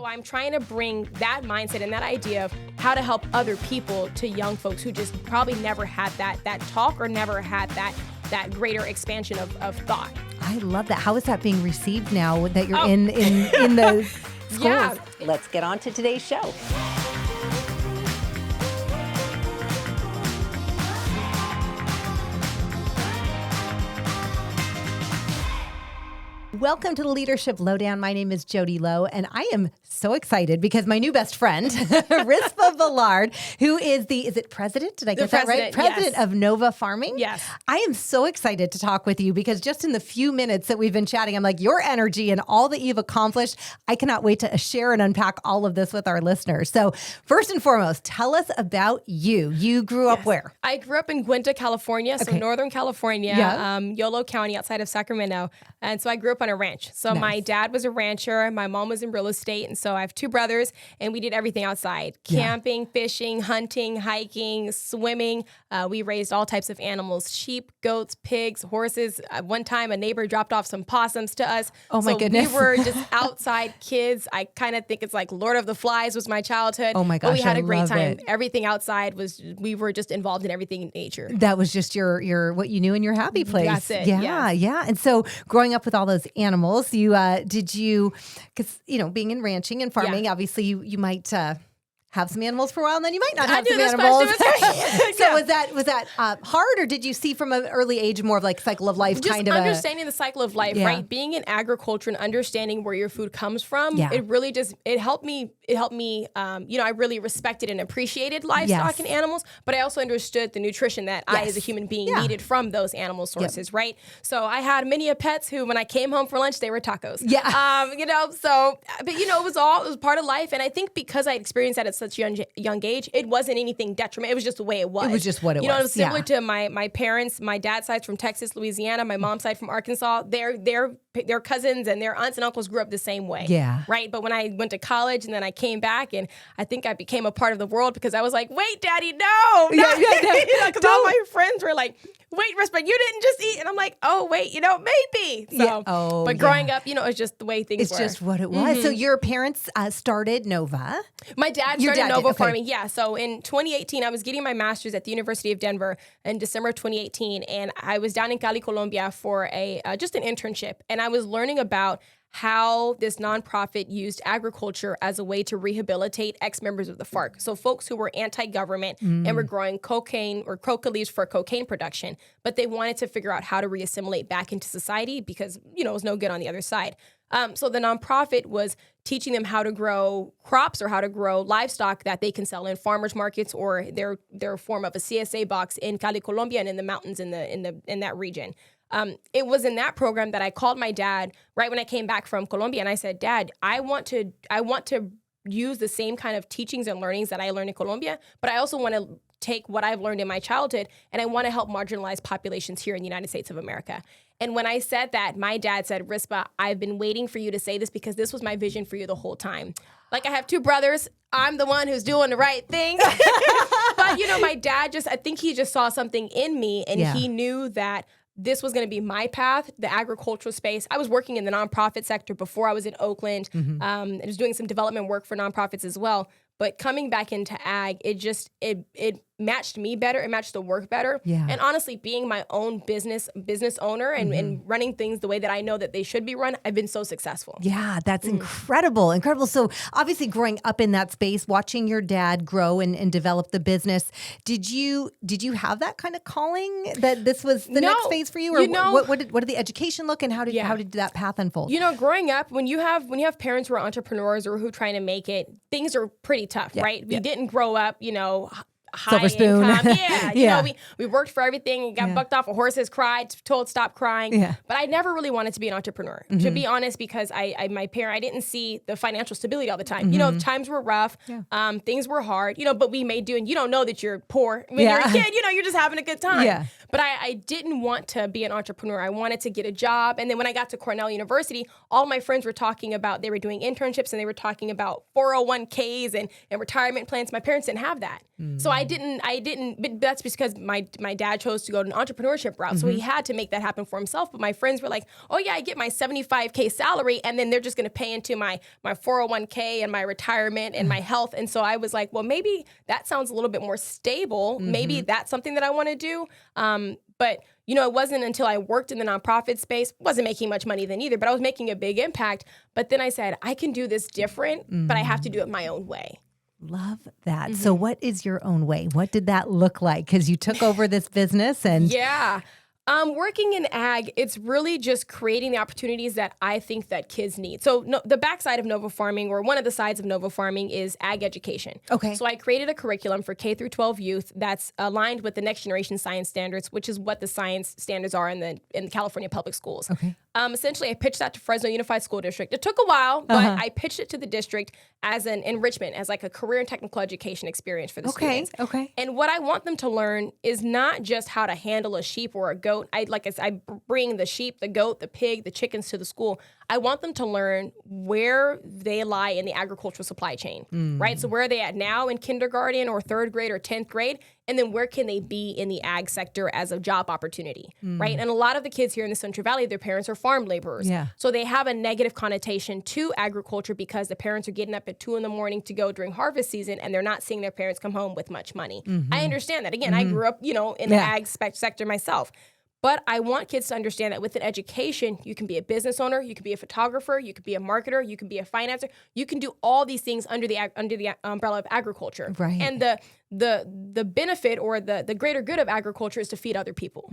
So I'm trying to bring that mindset and that idea of how to help other people to young folks who just probably never had that talk or never had that greater expansion of thought. I love that. How is that being received now that you're in the schools? Yeah. Let's get on to today's show. Welcome to the Leadership Lowdown. My name is Jodi Low, and I am so excited because my new best friend, Rispa Ballard, who is is it president? Did I get that right? President of Nova Farming. Yes. I am so excited to talk with you because just in the few minutes that we've been chatting, I'm like, your energy and all that you've accomplished, I cannot wait to share and unpack all of this with our listeners. So first and foremost, tell us about you. You grew up where? I grew up in Guinta, California, so Northern California, Yolo County outside of Sacramento. And so I grew up on a ranch. So my dad was a rancher. My mom was in real estate. And so I have two brothers and we did everything outside. Camping, fishing, hunting, hiking, swimming. We raised all types of animals, sheep, goats, pigs, horses. One time a neighbor dropped off some possums to us. Oh my goodness. We were just outside kids. I kind of think it's like Lord of the Flies was my childhood. Oh my gosh, but we had a great time. it. Everything outside we were just involved in everything in nature. That was just your what you knew in your happy place. That's it. Yeah. And so growing up with all those animals, because being in ranching and farming, obviously you might have some animals for a while, and then you might not have some animals. So was that hard, or did you see from an early age more of like cycle of life just kind of understanding the cycle of life, right? Being in agriculture and understanding where your food comes from, it really it helped me. I really respected and appreciated livestock and animals, but I also understood the nutrition that I as a human being needed from those animal sources, right? So I had many pets who, when I came home for lunch, they were tacos. But it was part of life, and I think because I experienced that at such a young age, it wasn't anything detrimental. It was just the way it was. It was just what it was. It was similar to my parents. My dad's side's from Texas, Louisiana. My mom's side from Arkansas. Their cousins and their aunts and uncles grew up the same way. Yeah. Right. But when I went to college and then I came back, and I think I became a part of the world because I was like, wait, Daddy, no. Because all my friends were like, wait, Rispa, you didn't just eat. And I'm like, oh, wait, maybe. So, but growing up, it's just the way things were. It's just what it was. So your parents started Nova. My dad started Nova Farming. Yeah. So in 2018, I was getting my master's at the University of Denver in December of 2018. And I was down in Cali, Colombia for just an internship. And I was learning about how this nonprofit used agriculture as a way to rehabilitate ex-members of the FARC. So folks who were anti-government and were growing cocaine or coca leaves for cocaine production, but they wanted to figure out how to reassimilate back into society because, it was no good on the other side. So the nonprofit was teaching them how to grow crops or how to grow livestock that they can sell in farmers markets or their form of a CSA box in Cali, Colombia, and in the mountains in that region. It was in that program that I called my dad right when I came back from Colombia, and I said, Dad, I want to use the same kind of teachings and learnings that I learned in Colombia, but I also want to take what I've learned in my childhood, and I want to help marginalized populations here in the United States of America. And when I said that, my dad said, Rispa, I've been waiting for you to say this because this was my vision for you the whole time. Like, I have two brothers. I'm the one who's doing the right thing. But, my dad I think he just saw something in me, and he knew that this was going to be my path, the agricultural space. I was working in the nonprofit sector before I was in Oakland. I was doing some development work for nonprofits as well. But coming back into ag, it matched me better. It matched the work better. Yeah. And honestly, being my own business owner and running things the way that I know that they should be run, I've been so successful. Yeah, that's incredible. So obviously growing up in that space, watching your dad grow and develop the business, did you have that kind of calling that this was the next phase for you? Or what did the education look and how did that path unfold? Growing up, when you have parents who are entrepreneurs or who are trying to make it, things are pretty tough, right? We didn't grow up, high silver spoon. Income. We worked for everything and got bucked off of horses, cried, told stop crying. Yeah. But I never really wanted to be an entrepreneur, to be honest, because I didn't see the financial stability all the time. Times were rough, things were hard, but we made do, and you don't know that you're poor when you're a kid, you're just having a good time. Yeah. But I didn't want to be an entrepreneur. I wanted to get a job. And then when I got to Cornell University, all my friends were talking about, they were doing internships and they were talking about 401ks and retirement plans. My parents didn't have that. So I didn't, but that's because my dad chose to go to an entrepreneurship route. So he had to make that happen for himself. But my friends were like, oh yeah, I get my $75K salary and then they're just going to pay into my 401k and my retirement and my health. And so I was like, well, maybe that sounds a little bit more stable. Maybe that's something that I want to do. But it wasn't until I worked in the nonprofit space, wasn't making much money then either, but I was making a big impact. But then I said, I can do this different, but I have to do it my own way. Love that. So what is your own way? What did that look like? Because you took over this business and... Yeah. Working in ag, it's really just creating the opportunities that I think that kids need. So the backside of Nova Farming, or one of the sides of Nova Farming, is ag education. Okay. So I created a curriculum for K through 12 youth that's aligned with the next generation science standards, which is what the science standards are in the California public schools. Okay. Essentially, I pitched that to Fresno Unified School District. It took a while, but I pitched it to the district as an enrichment, as like a career and technical education experience for the students. Okay. And what I want them to learn is not just how to handle a sheep or a goat. I bring the sheep, the goat, the pig, the chickens to the school. I want them to learn where they lie in the agricultural supply chain, right? So where are they at now in kindergarten or third grade or 10th grade? And then where can they be in the ag sector as a job opportunity, right? And a lot of the kids here in the Central Valley, their parents are farm laborers. Yeah. So they have a negative connotation to agriculture because the parents are getting up at 2 a.m. to go during harvest season and they're not seeing their parents come home with much money. I understand that. Again, I grew up, in the ag sector myself. But I want kids to understand that with an education, you can be a business owner, you can be a photographer, you can be a marketer, you can be a financer. You can do all these things under the umbrella of agriculture. Right. And the benefit or the greater good of agriculture is to feed other people.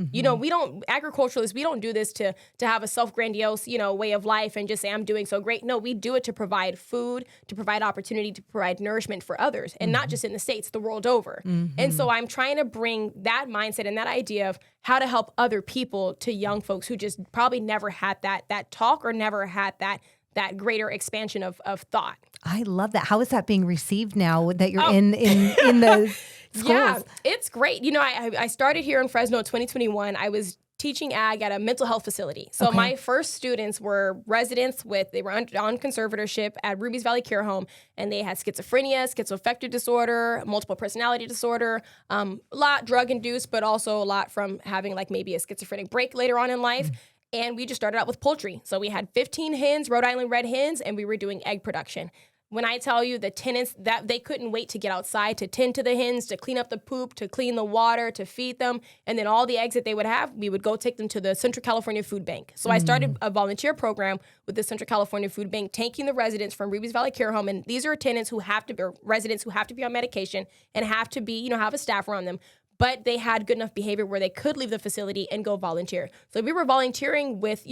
Agriculturalists, we don't do this to have a self-grandiose, way of life and just say, I'm doing so great. No, we do it to provide food, to provide opportunity, to provide nourishment for others, and not just in the States, the world over. And so I'm trying to bring that mindset and that idea of how to help other people to young folks who just probably never had that talk or never had that greater expansion of thought. I love that. How is that being received now that you're in the schools? Yeah, it's great. I started here in Fresno in 2021. I was teaching ag at a mental health facility. So my first students were residents they were on conservatorship at Ruby's Valley Care Home, and they had schizophrenia, schizoaffective disorder, multiple personality disorder, a lot drug-induced, but also a lot from having like maybe a schizophrenic break later on in life. And we just started out with poultry. So we had 15 hens, Rhode Island red hens, and we were doing egg production. When I tell you the tenants, that they couldn't wait to get outside to tend to the hens, to clean up the poop, to clean the water, to feed them. And then all the eggs that they would have, we would go take them to the Central California Food Bank. So I started a volunteer program with the Central California Food Bank, taking the residents from Ruby's Valley Care Home. And these are tenants who have to be, or residents who have to be on medication and have to be, have a staff around them. But they had good enough behavior where they could leave the facility and go volunteer. So we were volunteering with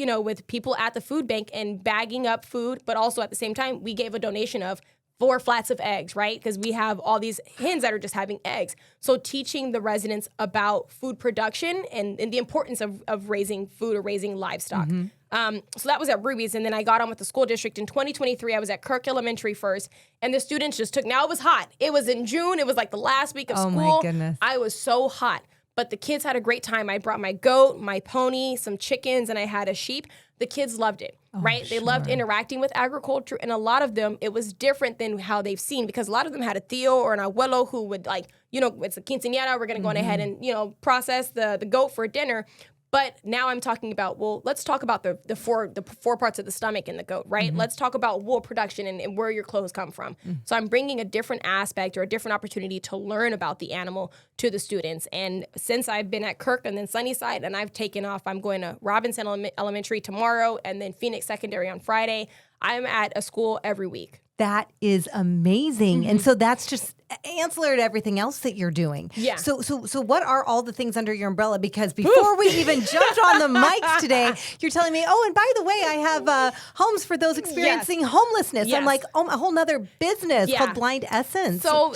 people at the food bank and bagging up food, but also at the same time, we gave a donation of 4 flats of eggs, right? Because we have all these hens that are just having eggs. So teaching the residents about food production and the importance of raising food or raising livestock. So that was at Ruby's, and then I got on with the school district. In 2023, I was at Kirk Elementary first, and the students just now it was hot. It was in June. It was like the last week of school. Oh my goodness. I was so hot. But the kids had a great time. I brought my goat, my pony, some chickens, and I had a sheep. The kids loved it, right? They loved interacting with agriculture. And a lot of them, it was different than how they've seen, because a lot of them had a tío or an abuelo who would it's a quinceañera. We're going to go ahead and, process the goat for dinner. But now I'm talking about, let's talk about the four parts of the stomach in the goat, right? Let's talk about wool production and where your clothes come from. So I'm bringing a different aspect or a different opportunity to learn about the animal to the students. And since I've been at Kirk and then Sunnyside, and I've taken off, I'm going to Robinson Elementary tomorrow and then Phoenix Secondary on Friday. I'm at a school every week. That is amazing. And so that's just ancillary to everything else that you're doing. Yeah. So what are all the things under your umbrella? Because before we even jumped on the mics today, you're telling me, and by the way, I have homes for those experiencing homelessness. Yes. I'm like, a whole nother business called Blind Essence. So,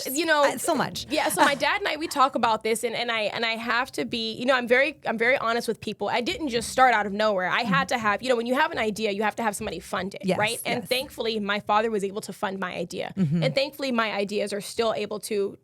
so much. Yeah. So my dad and I, we talk about this, and I have to be, I'm very honest with people. I didn't just start out of nowhere. I had to have, when you have an idea, you have to have somebody fund it, right? And thankfully, my father was able to fund my idea. And thankfully, my ideas are still able to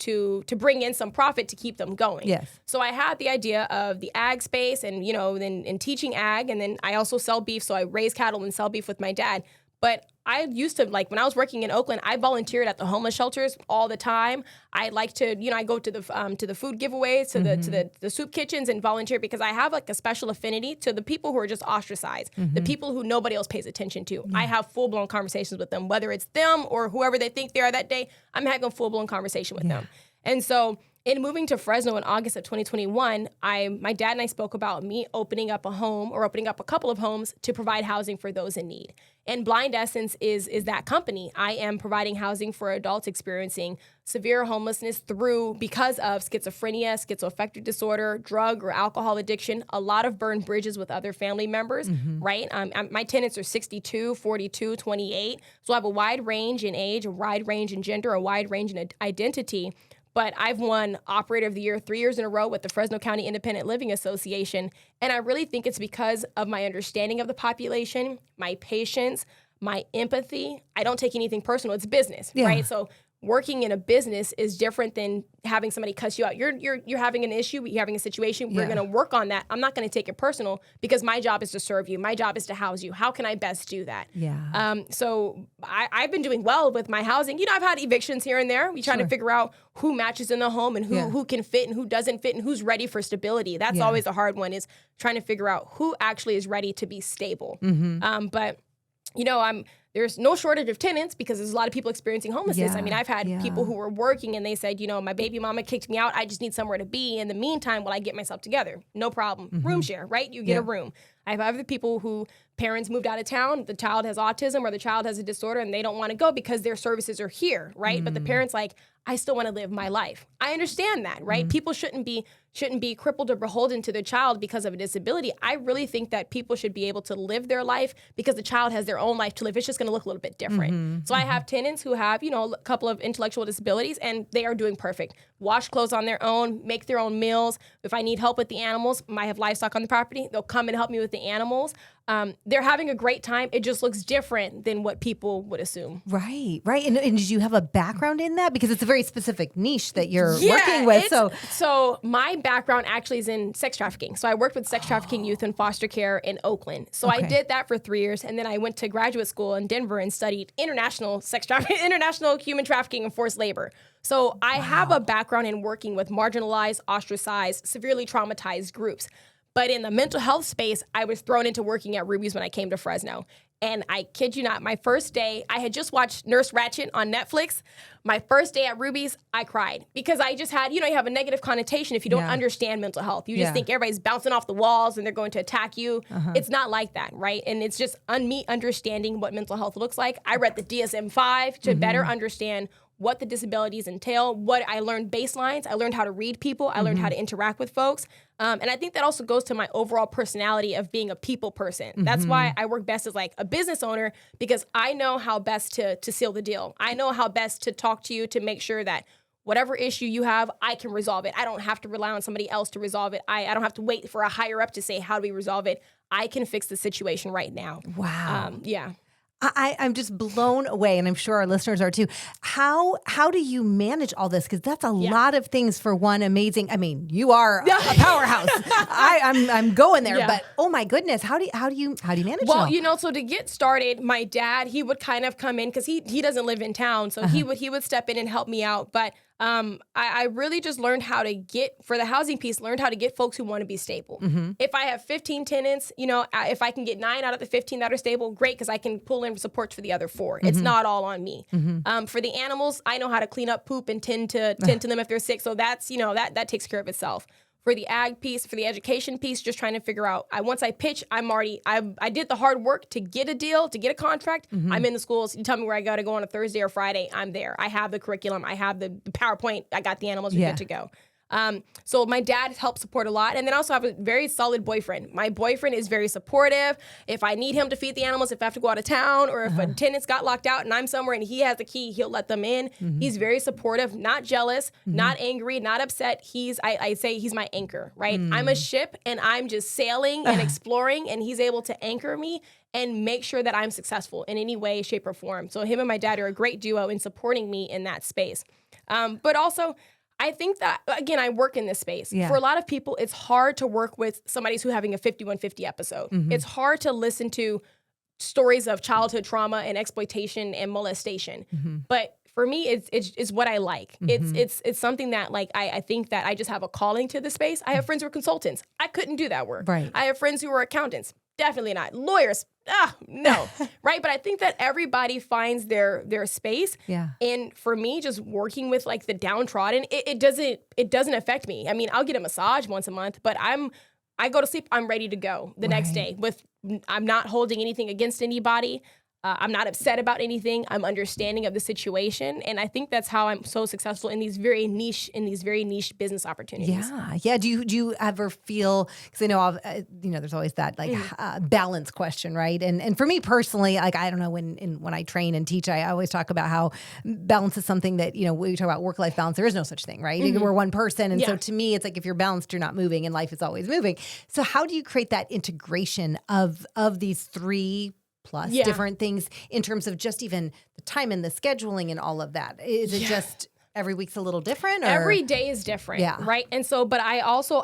bring in some profit to keep them going. Yes. So I had the idea of the ag space and, then teaching ag. And then I also sell beef. So I raise cattle and sell beef with my dad. But I used to, like, when I was working in Oakland, I volunteered at the homeless shelters all the time. I like to, I go to the food giveaways, to the soup kitchens and volunteer because I have like a special affinity to the people who are just ostracized, the people who nobody else pays attention to. I have full-blown conversations with them, whether it's them or whoever they think they are that day. I'm having a full-blown conversation with them. And so in moving to Fresno in August of 2021, my dad and I spoke about me opening up a home or opening up a couple of homes to provide housing for those in need. And Blind Essence is that company. I am providing housing for adults experiencing severe homelessness because of schizophrenia, schizoaffective disorder, drug or alcohol addiction, a lot of burned bridges with other family members, right? My tenants are 62, 42, 28. So I have a wide range in age, a wide range in gender, a wide range in identity. But I've won Operator of the Year 3 years in a row with the Fresno County Independent Living Association. And I really think it's because of my understanding of the population, my patience, my empathy. I don't take anything personal. It's business, right? So working in a business is different than having somebody cuss you out. You're having an issue, you're having a situation, we're going to work on that. I'm not going to take it personal because my job is to serve you. My job is to house you. How can I best do that? So I've been doing well with my housing. I've had evictions here and there. We try to figure out who matches in the home and who can fit and who doesn't fit and who's ready for stability. That's always a hard one, is trying to figure out who actually is ready to be stable. But there's no shortage of tenants because there's a lot of people experiencing homelessness. I mean, I've had people who were working and they said, my baby mama kicked me out. I just need somewhere to be. In the meantime, while I get myself together, no problem. Room share, right? You get a room. I have other people who parents moved out of town, the child has autism or the child has a disorder and they don't want to go because their services are here, right? But the parent's like, I still want to live my life. I understand that, right? People shouldn't be crippled or beholden to their child because of a disability. I really think that people should be able to live their life because the child has their own life to live. It's just going to look a little bit different. So I have tenants who have, a couple of intellectual disabilities and they are doing perfect. Wash clothes on their own, make their own meals. If I need help with the animals, I have livestock on the property. They'll come and help me with the animals. They're having a great time. It just looks different than what people would assume. Right. And did you have a background in that? Because it's a very specific niche that you're working with. So my background actually is in sex trafficking. So I worked with sex trafficking youth in foster care in Oakland. So I did that for 3 years. And then I went to graduate school in Denver and studied international sex trafficking, international human trafficking and forced labor. So I have a background in working with marginalized, ostracized, severely traumatized groups. But in the mental health space, I was thrown into working at Ruby's when I came to Fresno. And I kid you not, my first day, I had just watched Nurse Ratched on Netflix. My first day at Ruby's, I cried because I just had, you have a negative connotation if you don't understand mental health. You just think everybody's bouncing off the walls and they're going to attack you. It's not like that, right? And it's just me understanding what mental health looks like. I read the DSM-5 to better understand what the disabilities entail, what I learned baselines. I learned how to read people. I learned how to interact with folks. And I think that also goes to my overall personality of being a people person. That's why I work best as like a business owner, because I know how best to seal the deal. I know how best to talk to you to make sure that whatever issue you have, I can resolve it. I don't have to rely on somebody else to resolve it. I don't have to wait for a higher up to say, how do we resolve it? I can fix the situation right now. Wow. I'm just blown away, and I'm sure our listeners are too. How do you manage all this? Because that's a lot of things for one amazing. I mean, you are a powerhouse. I'm going there, but oh my goodness, how do you manage? Well, so to get started, my dad, he would kind of come in because he doesn't live in town, so he would step in and help me out, but. I really just learned how to for the housing piece, learned how to get folks who want to be stable. If I have 15 tenants, if I can get 9 out of the 15 that are stable, great, because I can pull in supports for the other 4. It's not all on me. For the animals, I know how to clean up poop and tend to them if they're sick. So that's, that takes care of itself. For the ag piece, for the education piece, just trying to figure out, once I pitch, I did the hard work to get a deal, to get a contract. I'm in the schools. You tell me where I got to go on a Thursday or Friday, I'm there. I have the curriculum. I have the PowerPoint. I got the animals. We're good to go. So my dad helped support a lot. And then I also have a very solid boyfriend. My boyfriend is very supportive. If I need him to feed the animals, if I have to go out of town, or if a tenant's got locked out and I'm somewhere and he has the key, he'll let them in. He's very supportive, not jealous, not angry, not upset. I say he's my anchor, right? I'm a ship and I'm just sailing and exploring, and he's able to anchor me and make sure that I'm successful in any way, shape, or form. So him and my dad are a great duo in supporting me in that space. But also, I think that, again, I work in this space. Yeah. For a lot of people, it's hard to work with somebody who's having a 5150 episode. It's hard to listen to stories of childhood trauma and exploitation and molestation. But for me, it's what I like. It's something that, like, I think that I just have a calling to the space. I have friends who are consultants. I couldn't do that work. Right. I have friends who are accountants. Definitely not. Lawyers. No. Right. But I think that everybody finds their space. Yeah. And for me, just working with like the downtrodden, it doesn't affect me. I mean, I'll get a massage once a month, but I go to sleep, I'm ready to go the next day I'm not holding anything against anybody. I'm not upset about anything. I'm understanding of the situation. And I think that's how I'm so successful in these very niche business opportunities. Yeah. Do you ever feel, because I know, there's always that like balance question, right? And for me personally, like, I don't know, when I train and teach, I always talk about how balance is something that, when we talk about work-life balance, there is no such thing, right? We're one person. And so to me, it's like, if you're balanced, you're not moving, and life is always moving. So how do you create that integration of these three plus different things in terms of just even the time and the scheduling and all of that? Is it just every week's a little different? Or? Every day is different, right? And so, but I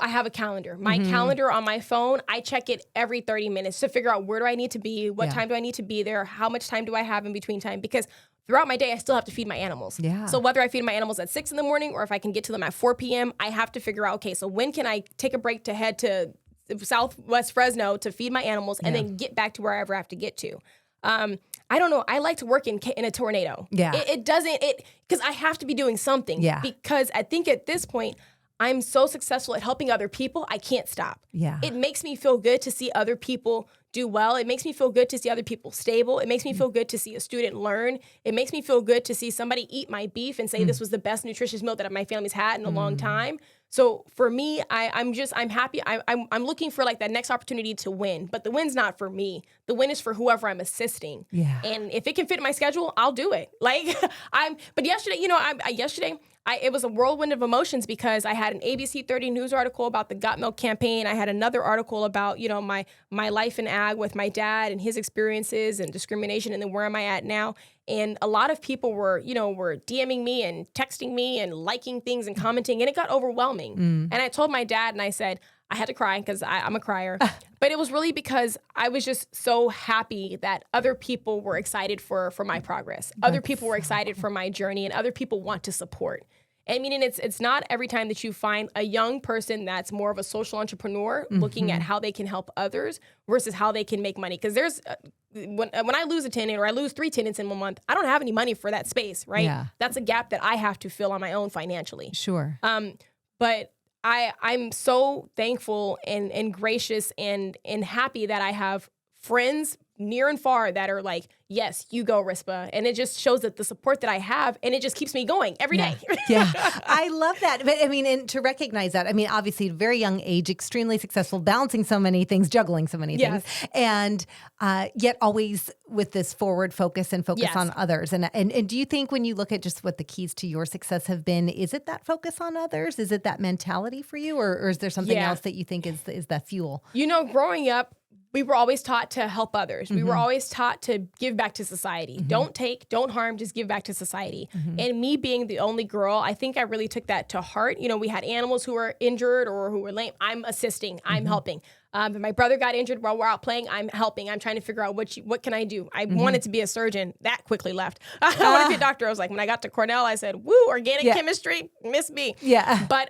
have a calendar. My calendar on my phone, I check it every 30 minutes to figure out where do I need to be, what time do I need to be there, how much time do I have in between time, because throughout my day, I still have to feed my animals. Yeah. So whether I feed my animals at 6 a.m. or if I can get to them at 4 p.m., I have to figure out, okay, so when can I take a break to head to Southwest Fresno to feed my animals and then get back to wherever I have to get to. I don't know. I like to work in a tornado. Yeah. Because I have to be doing something. Yeah. Because I think at this point, I'm so successful at helping other people, I can't stop. Yeah. It makes me feel good to see other people do well. It makes me feel good to see other people stable. It makes me feel good to see a student learn. It makes me feel good to see somebody eat my beef and say this was the best nutritious meal that my family's had in a long time. So for me, I'm happy. I'm looking for like that next opportunity to win, but the win's not for me. The win is for whoever I'm assisting. Yeah. And if it can fit in my schedule, I'll do it. Like but yesterday, it was a whirlwind of emotions because I had an ABC 30 News article about the Got Milk campaign. I had another article about, my life in ag with my dad and his experiences and discrimination, and then where am I at now? And a lot of people were DMing me and texting me and liking things and commenting, and it got overwhelming. And I told my dad, and I said, I had to cry because I'm a crier. But it was really because I was just so happy that other people were excited for my progress. Other people were excited for my journey, and other people want to support. I mean, and it's not every time that you find a young person that's more of a social entrepreneur looking at how they can help others versus how they can make money. Because there's when I lose a tenant or I lose 3 tenants in 1 month, I don't have any money for that space, right? Yeah. That's a gap that I have to fill on my own financially. Sure. But I'm so thankful and gracious and happy that I have friends near and far that are like, yes, you go, Rispa. And it just shows that the support that I have, and it just keeps me going every day. Yeah, I love that. But I mean, and to recognize that, I mean, obviously, very young age, extremely successful, balancing so many things, juggling so many things, and yet always with this forward focus and focus on others. And do you think when you look at just what the keys to your success have been, is it that focus on others? Is it that mentality for you? Or is there something else that you think is the fuel? Growing up, we were always taught to help others. We were always taught to give back to society. Don't take, don't harm, just give back to society. And me being the only girl, I think I really took that to heart. We had animals who were injured or who were lame. I'm assisting. I'm helping. If my brother got injured while we're out playing, I'm helping. I'm trying to figure out what can I do. I wanted to be a surgeon. That quickly left. I wanted to be a doctor. I was like, when I got to Cornell, I said, woo, organic chemistry, miss me. Yeah. But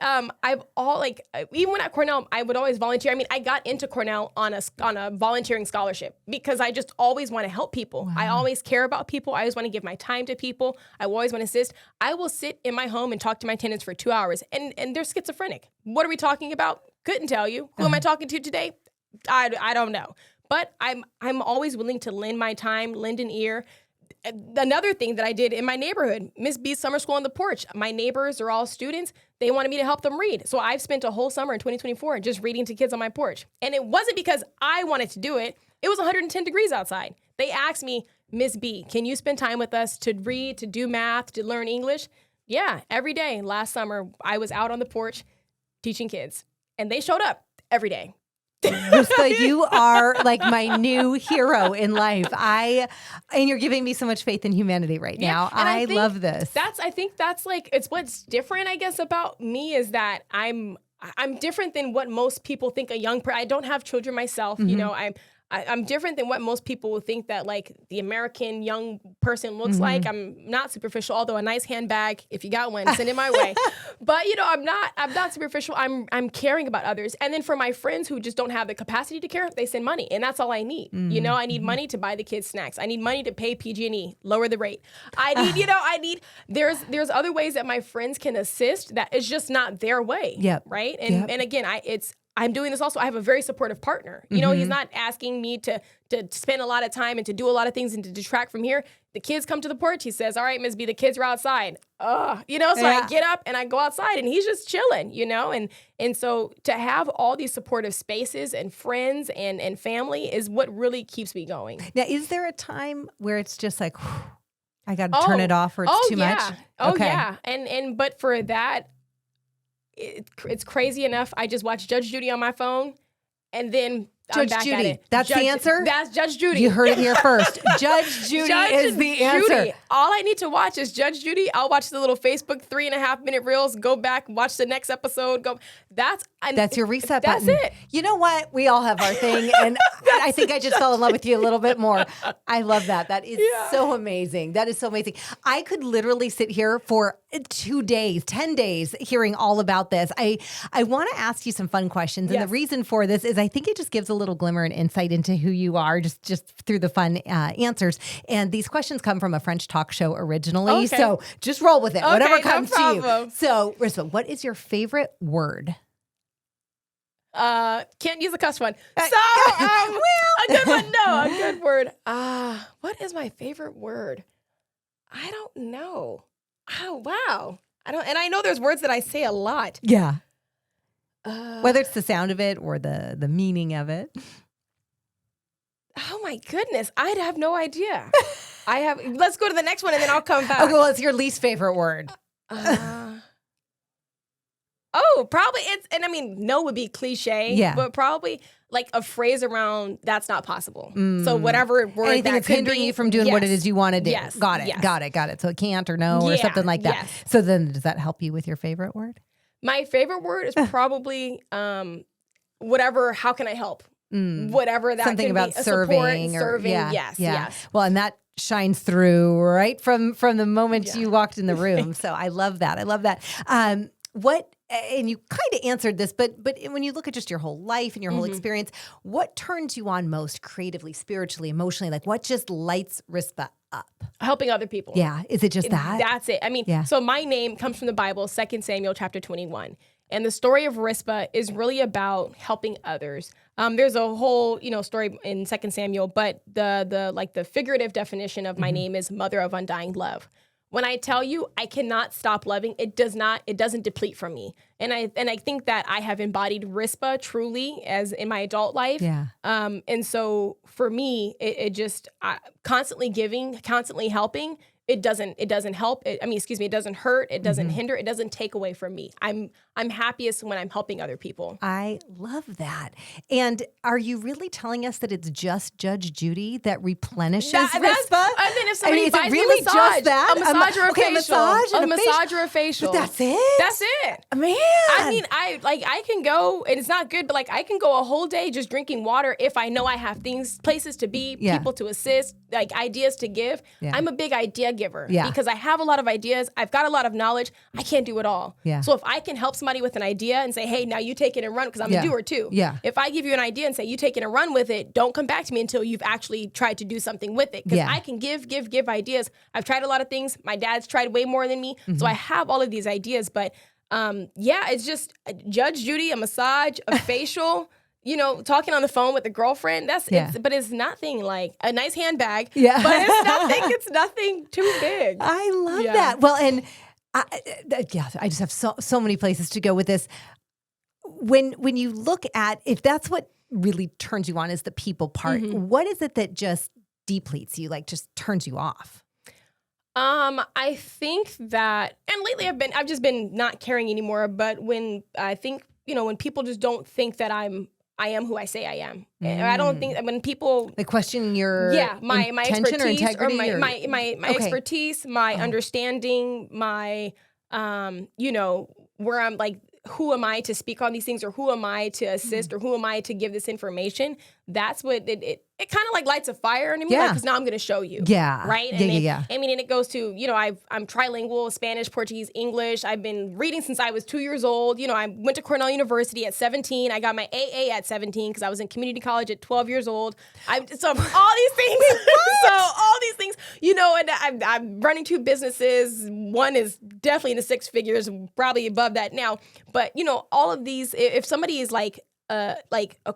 even when at Cornell, I would always volunteer. I mean, I got into Cornell on a volunteering scholarship because I just always want to help people. Wow. I always care about people. I always want to give my time to people. I always want to assist. I will sit in my home and talk to my tenants for 2 hours, and they're schizophrenic. What are we talking about? Couldn't tell you. Who am I talking to today? I don't know. But I'm always willing to lend my time, lend an ear. Another thing that I did in my neighborhood, Miss B's summer school on the porch. My neighbors are all students. They wanted me to help them read. So I've spent a whole summer in 2024 just reading to kids on my porch. And it wasn't because I wanted to do it. It was 110 degrees outside. They asked me, Miss B, can you spend time with us to read, to do math, to learn English? Yeah, every day. Last summer, I was out on the porch teaching kids. And they showed up every day. Rispa, you are like my new hero in life. And you're giving me so much faith in humanity right now. I love this. I think that's like, it's what's different, I guess, about me is that I'm different than what most people think a young person. I don't have children myself. You know, I'm different than what most people would think that like the American young person looks like. I'm not superficial, although a nice handbag, if you got one, send it my way. But you know, I'm not superficial. I'm caring about others. And then for my friends who just don't have the capacity to care, they send money, and that's all I need. You know, I need money to buy the kids snacks. I need money to pay PG&E, lower the rate. I need, there's other ways that my friends can assist that is just not their way. Right. And again, I'm doing this also. I have a very supportive partner. You know, he's not asking me to spend a lot of time and to do a lot of things and to detract from here. The kids come to the porch. He says, all right, Ms. B, the kids are outside. You know, so I get up and I go outside and he's just chilling, you know? And so to have all these supportive spaces and friends and family is what really keeps me going. Now, is there a time where it's just like, whew, I got to turn it off or it's too much? Yeah. But for that, it's crazy enough. I just watched Judge Judy on my phone, and then I'm back Judy. at it. That's the answer? That's Judge Judy. You heard it here first. Judge Judy is the answer. Judy. All I need to watch is Judge Judy. I'll watch the little Facebook 3.5-minute reels, go back, watch the next episode. That's your reset button. That's it. You know what? We all have our thing, and I think I just fell in love with you a little bit more. I love that. That is so amazing. That is so amazing. I could literally sit here for 2 days, 10 days, hearing all about this. I want to ask you some fun questions, and the reason for this is I think it just gives a little glimmer and insight into who you are just through the fun answers. And these questions come from a French talk show originally, so just roll with it, whatever comes to you. So, Rispa, what is your favorite word? Can't use a cuss one. So, a good one. No, a good word. What is my favorite word? I don't know. Oh, wow. I know there's words that I say a lot. Yeah. Whether it's the sound of it or the meaning of it. Oh my goodness. I'd have no idea. Let's go to the next one and then I'll come back. Okay, well, it's your least favorite word. Probably no would be cliche, but probably like a phrase around that's not possible. So whatever word anything that that's could hindering be, you from doing what it is you want to do. Yes. Got it. So it can't or no or something like that. Yes. So then does that help you with your favorite word? My favorite word is probably whatever, how can I help? Whatever that something can about be. Serving. Yes. Well, and that shines through right from the moment you walked in the room. So I love that. And you kind of answered this, but when you look at just your whole life and your whole experience, what turns you on most creatively, spiritually, emotionally? Like what just lights Rispa up? Helping other people. Yeah. Is it just that? That's it. I mean, so my name comes from the Bible, 2 Samuel chapter 21. And the story of Rispa is really about helping others. There's a whole, story in 2 Samuel, but the figurative definition of my name is Mother of Undying Love. When I tell you I cannot stop loving, it doesn't deplete from me. And I think that I have embodied Rispa truly as in my adult life. Yeah. And so for me, it just constantly giving, constantly helping. It doesn't help. It doesn't hurt. It doesn't hinder. It doesn't take away from me. I'm happiest when I'm helping other people. I love that. And are you really telling us that it's just Judge Judy that replenishes Rispa? If somebody buys me a massage, just that? A massage or a facial. A massage or a facial. But that's it? That's it. Man. I can go, and it's not good, but I can go a whole day just drinking water if I know I have places to be, people to assist, ideas to give. Yeah. I'm a big idea giver because I have a lot of ideas. I've got a lot of knowledge. I can't do it all. Yeah. So if I can help somebody with an idea and say, hey, now you take it and run, because I'm a doer too. Yeah. If I give you an idea and say, you take it and run with it, don't come back to me until you've actually tried to do something with it. Because I can give ideas. I've tried a lot of things. My dad's tried way more than me. So I have all of these ideas. But it's just Judge Judy, a massage, a facial, talking on the phone with a girlfriend. But it's nothing like a nice handbag. Yeah. But it's nothing too big. I love that. Well, and I just have so many places to go with this. When you look at, if that's what really turns you on is the people part, what is it that just depletes you, like just turns you off? I think that, and lately I've just been not caring anymore, but when I think, when people just don't think that I'm I am who I say I am. And I don't think when people like questioning your my intention expertise or integrity or my Okay. expertise, my understanding, my where I'm like, who am I to speak on these things, or who am I to assist, or who am I to give this information? That's what it kind of like lights a fire under me, because now I'm going to show you. Yeah. Right? And I mean, and it goes to, I'm trilingual, Spanish, Portuguese, English. I've been reading since I was 2 years old. I went to Cornell University at 17. I got my AA at 17 because I was in community college at 12 years old. So all these things. So all these things, and I'm running 2 businesses. One is definitely in the 6 figures, probably above that now. But, all of these, if somebody is like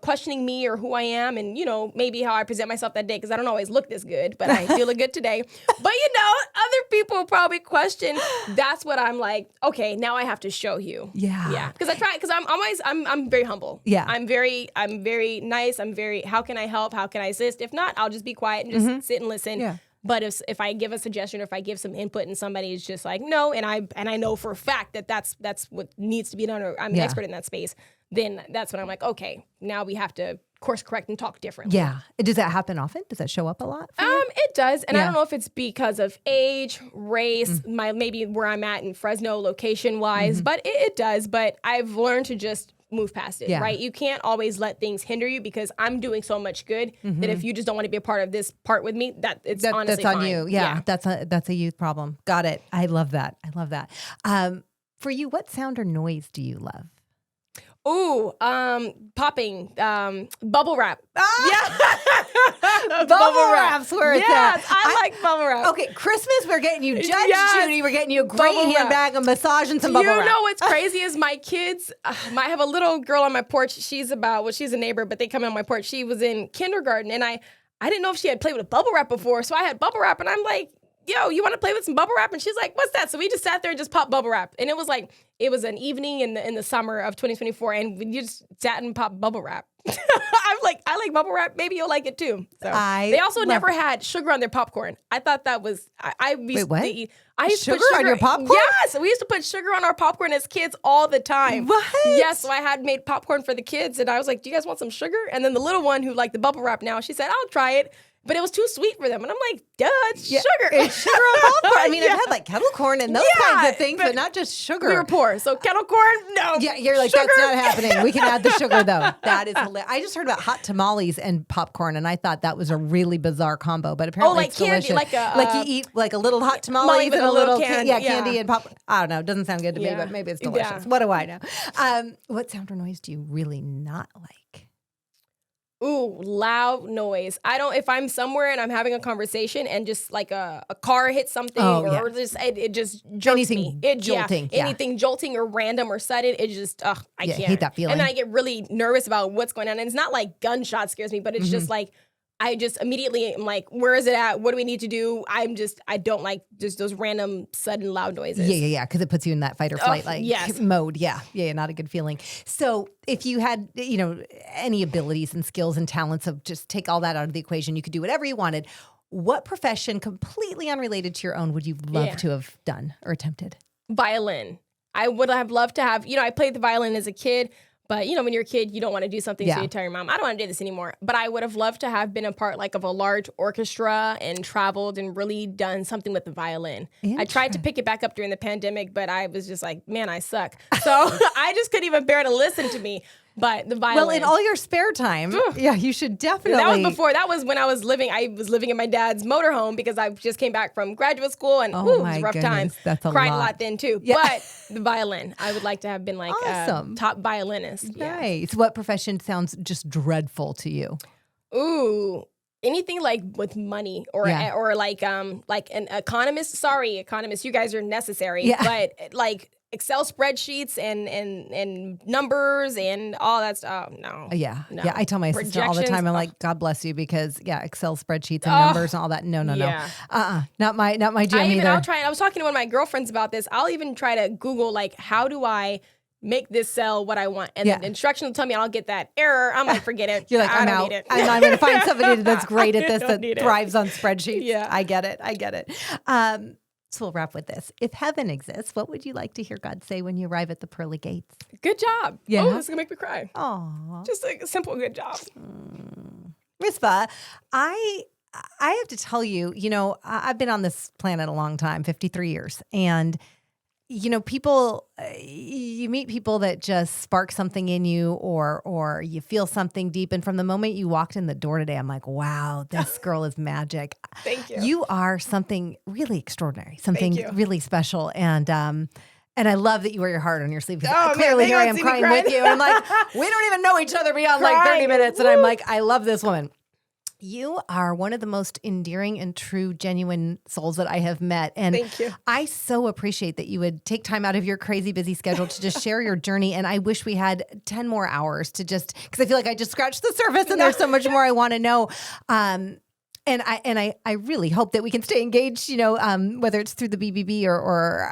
questioning me or who I am, and, maybe how I present myself that day, because I don't always look this good, but I do look good today. But, other people probably question. That's what I'm like, okay, now I have to show you. Yeah. Yeah. Because I'm very humble. Yeah. I'm very nice. How can I help? How can I assist? If not, I'll just be quiet and just sit and listen. Yeah. But if I give a suggestion, or if I give some input, and somebody is just like, no, and I know for a fact that that's what needs to be done, or I'm an expert in that space, then that's when I'm like, okay, now we have to course correct and talk differently. Yeah. Does that happen often? Does that show up a lot for you? It does. And I don't know if it's because of age, race, maybe where I'm at in Fresno location wise, but it does. But I've learned to just move past it, right? You can't always let things hinder you, because I'm doing so much good that if you just don't want to be a part of this part with me, honestly that's on fine. you. Yeah. That's a youth problem. Got it. I love that. For you, what sound or noise do you love? Ooh, popping, bubble wrap. Yeah. Bubble wrap's where it's at. I like bubble wrap. Okay, Christmas, we're getting you Judge Judy. We're getting you a great Bubble wrap. handbag, a massage, and some bubble wrap. You know what's crazy is my kids, I have a little girl on my porch. She's a neighbor, but they come on my porch. She was in kindergarten, and I didn't know if she had played with a bubble wrap before. So I had bubble wrap, and I'm like, yo, you want to play with some bubble wrap? And she's like, what's that? So we just sat there and just popped bubble wrap. And it was an evening in the summer of 2024, and we just sat and popped bubble wrap. I'm like, I like bubble wrap. Maybe you'll like it too. So they also never had sugar on their popcorn. I thought that was, Wait, what? I used to Sugar put sugar on your popcorn? Yes, we used to put sugar on our popcorn as kids all the time. What? Yes, so I had made popcorn for the kids, and I was like, do you guys want some sugar? And then the little one who liked the bubble wrap now, she said, I'll try it. But it was too sweet for them. And I'm like, duh, it's sugar. It's sugar on popcorn. I mean, I've had like kettle corn and those kinds of things, but not just sugar. We were poor. So kettle corn, no. Yeah, you're like, sugar. that's not happening. We can add the sugar though. That is hilarious. I just heard about hot tamales and popcorn, and I thought that was a really bizarre combo, but apparently it's delicious. Candy, like you eat like a little hot tamale and a little candy and pop. I don't know. It doesn't sound good to me, but maybe it's delicious. Yeah. What do I know? What sound or noise do you really not like? Ooh, loud noise. If I'm somewhere and I'm having a conversation and just like a car hits something or just it just jerks me. Anything jolting or random or sudden, it just I can't. Hate that feeling. And then I get really nervous about what's going on. And it's not like gunshot scares me, but it's just like I just immediately am like, where is it at? What do we need to do? I don't like just those random sudden loud noises. Yeah. Because it puts you in that fight or flight mode. Yeah. Not a good feeling. So if you had, any abilities and skills and talents of just take all that out of the equation, you could do whatever you wanted. What profession completely unrelated to your own would you love to have done or attempted? Violin. I would have loved to have, I played the violin as a kid. But, when you're a kid, you don't want to do something, so you tell your mom, I don't want to do this anymore. But I would have loved to have been a part of a large orchestra and traveled and really done something with the violin. I tried to pick it back up during the pandemic, but I was just like, man, I suck. So I just couldn't even bear to listen to me. But the violin. Well, in all your spare time, you should definitely. That was when I was living in my dad's motorhome because I just came back from graduate school and it was a rough time. That's a Cried lot. a lot then too. Yeah. But the violin, I would like to have been like awesome. Top violinist. Nice. What profession sounds just dreadful to you? Ooh. Anything like with money or like an economist. Sorry, economists, you guys are necessary. Yeah. But like Excel spreadsheets and numbers and all that stuff. No. Yeah. I tell my sister all the time, I'm like, God bless you, because Excel spreadsheets and numbers and all that. No. Not my jam either. I was talking to one of my girlfriends about this. I'll even try to Google like, how do I make this sell what I want? And the instructions will tell me I'll get that error. I'm like, forget it. You're like, I'm out. I'm going to find somebody that's great at this that thrives on spreadsheets. Yeah. I get it. So we'll wrap with this. If heaven exists, what would you like to hear God say when you arrive at the pearly gates? Good job. Yeah. Oh, this is going to make me cry. Aw. Just like a simple good job. Rispa, I have to tell you, I've been on this planet a long time, 53 years. And, people, you meet people that just spark something in you or you feel something deep. And from the moment you walked in the door today, I'm like, wow, this girl is magic. Thank you. You are something really extraordinary, something really special. And I love that you wear your heart on your sleeve. Clearly here I am crying with you. And I'm like, we don't even know each other beyond like 30 minutes. And I'm like, I love this woman. You are one of the most endearing and true, genuine souls that I have met. And thank you. I so appreciate that you would take time out of your crazy busy schedule to just share your journey. And I wish we had 10 more hours to just, because I feel like I just scratched the surface and there's so much more I want to know. And I really hope that we can stay engaged, whether it's through the BBB or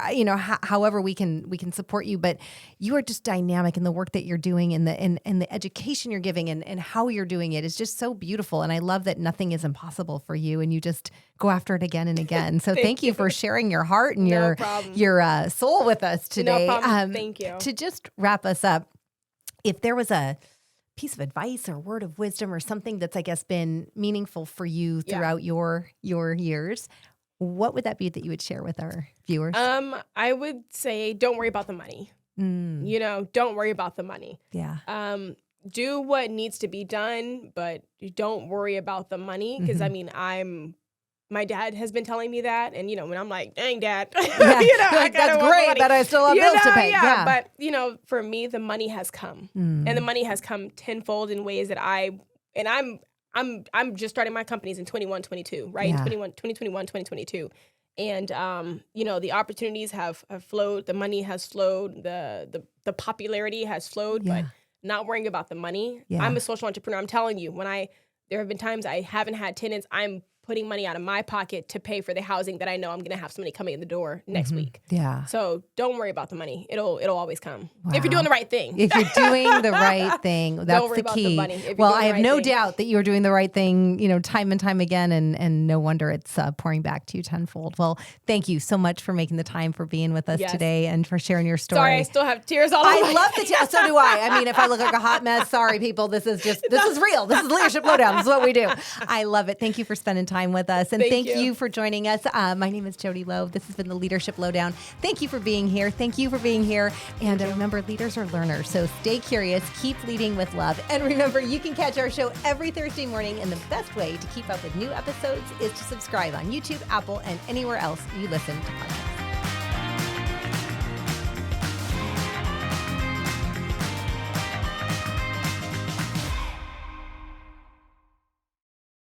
however we can support you. But you are just dynamic in the work that you're doing and the education you're giving and how you're doing it is just so beautiful. And I love that nothing is impossible for you and you just go after it again and again. So thank you for sharing your heart and your soul with us today. No problem. Thank you. To just wrap us up, if there was a piece of advice or word of wisdom or something that's, I guess, been meaningful for you throughout your years, what would that be that you would share with our viewers? I would say, don't worry about the money. Don't worry about the money. Yeah. Do what needs to be done, but don't worry about the money. Because my dad has been telling me that, and when I'm like, dang, Dad, like, that's great, but I still have bills to pay. Yeah, but for me, the money has come, and the money has come tenfold in ways that I'm just starting my companies in 21, 22, right? Yeah. 2021, 2022. And the opportunities have flowed, the money has flowed, the popularity has flowed, but not worrying about the money. Yeah. I'm a social entrepreneur. I'm telling you, there have been times I haven't had tenants, I'm putting money out of my pocket to pay for the housing that I know I'm going to have somebody coming in the door next week. Yeah. So don't worry about the money. It'll always come. Wow. If you're doing the right thing. If you're doing the right thing, that's don't worry the about key. The money. Well, I have no doubt that you are doing the right thing, time and time again, and no wonder it's pouring back to you tenfold. Well, thank you so much for making the time for being with us today and for sharing your story. Sorry, I still have tears all over. I love the tears. So do I. I mean, if I look like a hot mess, sorry, people. This is real. This is Leadership Lowdown. This is what we do. I love it. Thank you for spending time with us. And thank you for joining us. My name is Jodi Low. This has been the Leadership Lowdown. Thank you for being here. Thank you for being here. And remember, leaders are learners. So stay curious, keep leading with love. And remember, you can catch our show every Thursday morning. And the best way to keep up with new episodes is to subscribe on YouTube, Apple, and anywhere else you listen to podcasts.